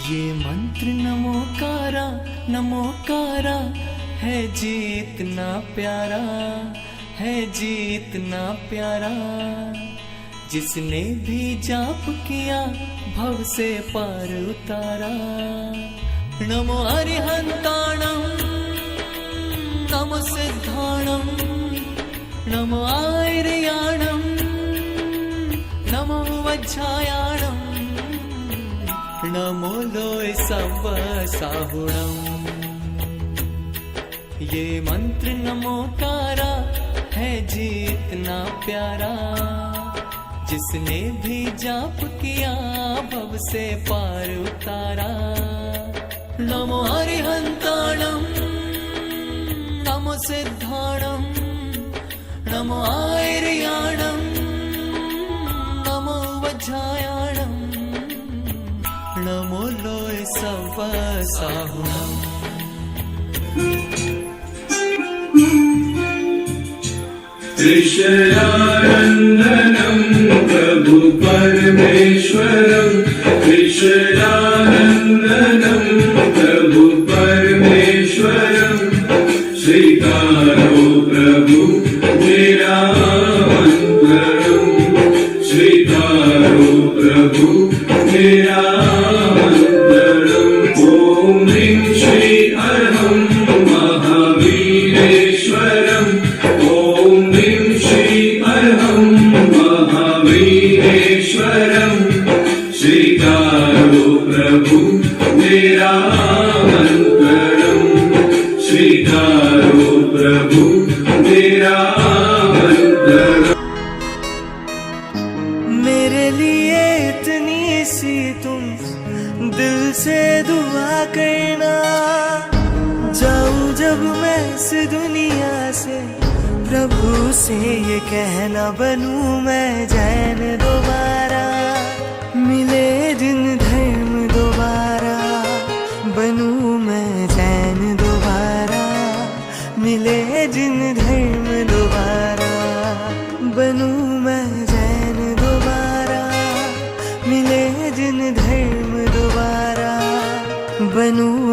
ये मंत्र नमोकारा है जीतना प्यारा, है जीतना प्यारा। जिसने भी जाप किया भव से पार उतारा। नमो अरिहंताणं नमो सिद्धाणं नमो आयर्याणं नमो वज्रायाणं नमो लोय सब साहुणम्। ये मंत्र नमोकारा है जीतना प्यारा। जिसने भी जाप किया भव से पार उतारा। नमो अरिहंताणं नमो सिद्धाणं नमो आयर्याणं नमो वज्रायाणं नमो लोय सब साहुणम्। त्रिशरानन्दनं प्रभु परमेश्वरं, त्रिशरानन्दनं प्रभु परमेश्वरं। स्वीकारो प्रभु मेरा मंत्रं, स्वीकारो प्रभु मेरा मंत्रं। ओम ह्रीं श्री अहं महावीरेश्वरं, ओम ह्रीं श्री अहं महावीरेश्वरं। स्वीकारो प्रभु मेरा मंत्रं, स्वीकारो प्रभु मेरा मंत्रं। मेरे लिए इतनी सी तुम दिल से दुआ करना। जाऊं जब मैं इस दुनिया से प्रभु से ये कहना, बनूं मैं जैन दोबारा। मिले दिन धर्म दोबारा, बनूं मैं जैन दोबारा। मिले दिन धर्म दोबारा, बनूं मैं जैन दोबारा। मिले दिन धर्म दोबारा, बनूं